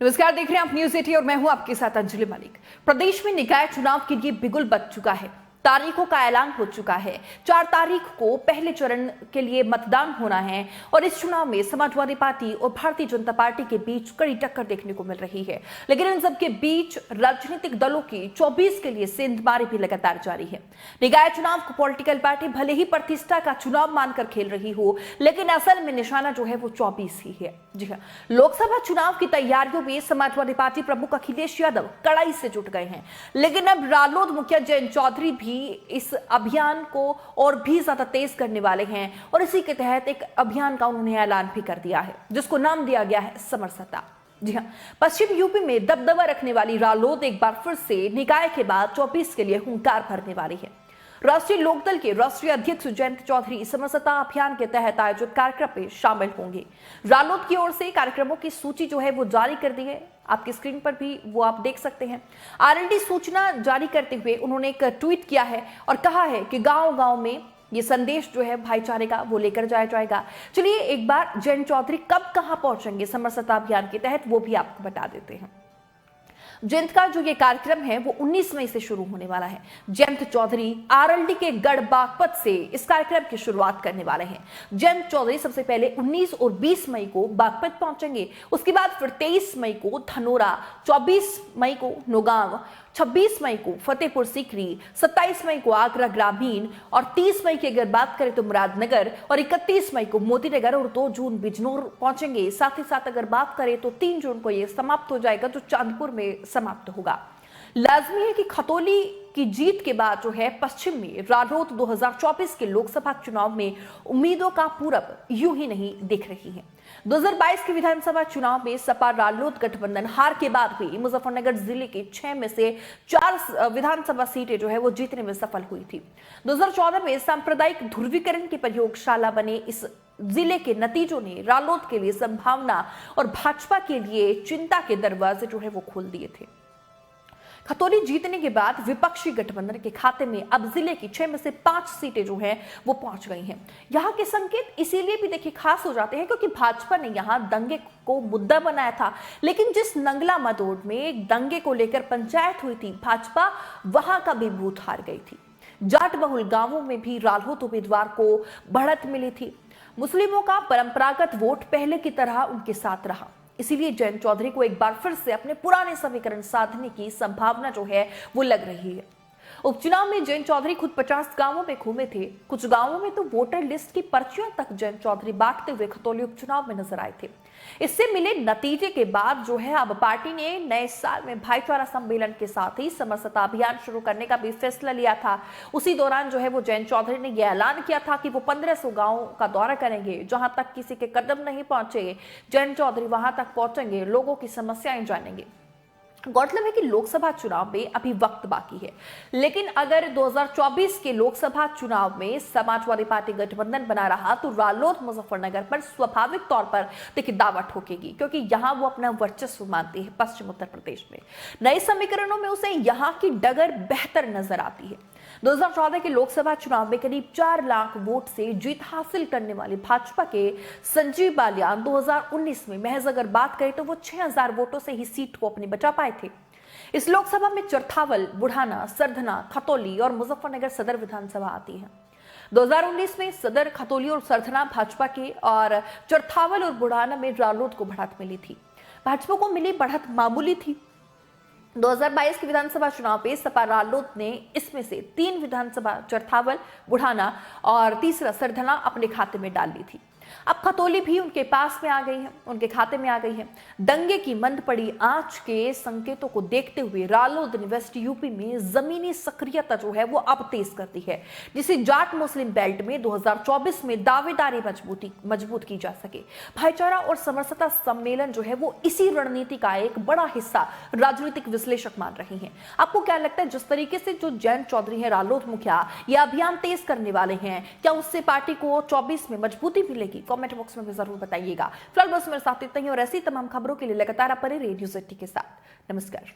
नमस्कार, देख रहे हैं आप न्यूज 18 और मैं हूं आपके साथ अंजलि मलिक। प्रदेश में निकाय चुनाव के लिए बिगुल बज चुका है। तारीखों का ऐलान हो चुका है। 4 तारीख को पहले चरण के लिए मतदान होना है और इस चुनाव में समाजवादी पार्टी और भारतीय जनता पार्टी के बीच कड़ी टक्कर देखने को मिल रही है। लेकिन इन सब के बीच राजनीतिक दलों की 24 के लिए सेंधमारी भी लगातार जारी है। निकाय चुनाव को पॉलिटिकल पार्टी भले ही प्रतिष्ठा का चुनाव मानकर खेल रही हो, लेकिन असल में निशाना जो है वो 24 ही है। जी हाँ, लोकसभा चुनाव की तैयारियों में समाजवादी पार्टी प्रमुख अखिलेश यादव कड़ाई से जुट गए हैं। लेकिन अब रालोद मुखिया जयंत चौधरी भी इस अभियान को और भी ज्यादा तेज करने वाले हैं और इसी के तहत एक अभियान का उन्होंने ऐलान भी कर दिया है, जिसको नाम दिया गया है समरसता। जी हाँ, पश्चिम यूपी में दबदबा रखने वाली रालोद एक बार फिर से निकाय के बाद 24 के लिए हुंकार भरने वाली है। राष्ट्रीय लोकदल के राष्ट्रीय अध्यक्ष जयंत चौधरी समरसता अभियान के तहत आयोजित कार्यक्रम में शामिल होंगे। रालोद की ओर से कार्यक्रमों की सूची जो है वो जारी कर दी है, आपकी स्क्रीन पर भी वो आप देख सकते हैं। आरएलडी सूचना जारी करते हुए उन्होंने एक ट्वीट किया है और कहा है कि गांव-गांव में ये संदेश जो है भाईचारे का वो लेकर जाया जाएगा। चलिए एक बार जयंत चौधरी कब कहां पहुंचेंगे समरसता अभियान के तहत वो भी आपको बता देते हैं। जयंत का जो ये कार्यक्रम है वो 19 मई से शुरू होने वाला है। जयंत चौधरी आरएलडी के गढ़ बागपत से इस कार्यक्रम की शुरुआत करने वाले हैं। जयंत चौधरी सबसे पहले 19 और 20 मई को बागपत पहुंचेंगे, उसके बाद फिर 23 मई को धनोरा, 24 मई को नौगांव, 26 मई को फतेहपुर सीकरी, 27 मई को आगरा ग्रामीण और 30 मई की अगर बात करें तो मुरादनगर और 31 मई को मोतीनगर और 2 जून बिजनौर पहुंचेंगे। साथ ही साथ अगर बात करें तो 3 जून को यह समाप्त हो जाएगा, जो चांदपुर में समाप्त होगा। लाजमी है कि खतौली की जीत के बाद जो है पश्चिम में रालोद 2024 के लोकसभा चुनाव में उम्मीदों का पूरब यूं ही नहीं दिख रही है। 2022 के विधानसभा चुनाव में सपा रालोद गठबंधन हार के बाद भी मुजफ्फरनगर जिले के 6 में से 4 विधानसभा सीटें जो है वो जीतने में सफल हुई थी। 2014 में सांप्रदायिक ध्रुवीकरण की प्रयोगशाला बने इस जिले के नतीजों ने रालोद के लिए संभावना और भाजपा के लिए चिंता के दरवाजे जो है वो खोल दिए थे। खतौली जीतने के बाद विपक्षी गठबंधन के खाते में अब जिले की 6 में से 5 सीटें जो हैं वो पहुंच गई हैं। यहां के संकेत इसीलिए भी देखिए खास हो जाते हैं क्योंकि भाजपा ने यहां दंगे को मुद्दा बनाया था, लेकिन जिस नंगला मदोड़ में एक दंगे को लेकर पंचायत हुई थी, भाजपा वहां का भी बूथ हार गई थी। जाट बहुल गांवों में भी रालोद उम्मीदवार को बढ़त मिली थी। मुस्लिमों का परंपरागत वोट पहले की तरह उनके साथ रहा, इसीलिए जयंत चौधरी को एक बार फिर से अपने पुराने समीकरण साधने की संभावना जो है वो लग रही है। उपचुनाव में जयंत चौधरी खुद 50 गांवों में घूमे थे। कुछ गांवों में तो वोटर लिस्ट की पर्चियों तक जयंत चौधरी बांटते हुए खतौली उपचुनाव में नजर आए थे। इससे मिले नतीजे के बाद जो है अब पार्टी ने नए साल में भाईचारा सम्मेलन के साथ ही समरसता अभियान शुरू करने का भी फैसला लिया था। उसी दौरान जो है वो जयंत चौधरी ने यह ऐलान किया था कि वो 1500 गांवों का दौरा करेंगे। जहां तक किसी के कदम नहीं पहुंचे, जयंत चौधरी वहां तक पहुंचेंगे, लोगों की समस्याएं जानेंगे। गौरतलब है कि लोकसभा चुनाव में अभी वक्त बाकी है, लेकिन अगर 2024 के लोकसभा चुनाव में समाजवादी पार्टी गठबंधन बना रहा तो रालोद मुजफ्फरनगर पर स्वाभाविक तौर पर देखिए दावा ठोकेगी, क्योंकि यहां वो अपना वर्चस्व मानती है। पश्चिम उत्तर प्रदेश में नए समीकरणों में उसे यहां की डगर बेहतर नजर आती है। 2014 के लोकसभा चुनाव में करीब 4 लाख वोट से जीत हासिल करने वाली भाजपा के संजीव बालियान 2019 में महज अगर बात करें तो वो 6000 वोटों से ही सीट को अपनी बचा पाए थे। इस लोकसभा में चरथावल, बुढ़ाना, सरधना, खतौली और मुजफ्फरनगर सदर विधानसभा आती है। 2019 में सदर, खतौली और सरधना भाजपा के और चरथावल और बुढ़ाना में रालोद को बढ़त मिली थी। भाजपा को मिली बढ़त मामूली थी। 2022 के विधानसभा चुनाव में सपा रालोद ने इसमें से 3 विधानसभा चरथावल, बुढ़ाना और तीसरा सरधना अपने खाते में डाल ली थी। अब खतौली भी उनके पास में आ गई है, उनके खाते में आ गई है। दंगे की मंद पड़ी आंच के संकेतों को देखते हुए रालोद ने वेस्ट यूपी में जमीनी सक्रियता जो है वो अब तेज करती है, जिसे जाट मुस्लिम बेल्ट में 2024 में दावेदारी मजबूत की जा सके। भाईचारा और समरसता सम्मेलन जो है वो इसी रणनीति का एक बड़ा हिस्सा राजनीतिक विश्लेषक मान रहे हैं। आपको क्या लगता है, जिस तरीके से जो जयंत चौधरी है रालोद मुखिया ये अभियान तेज करने वाले हैं, क्या उससे पार्टी को 24 में मजबूती मिलेगी? कमेंट बॉक्स में भी जरूर बताइएगा। फिलहाल बस मेरे साथ इतना ही और ऐसी तमाम खबरों के लिए लगातार आप बने रहिए न्यूज़ 18 के साथ। नमस्कार।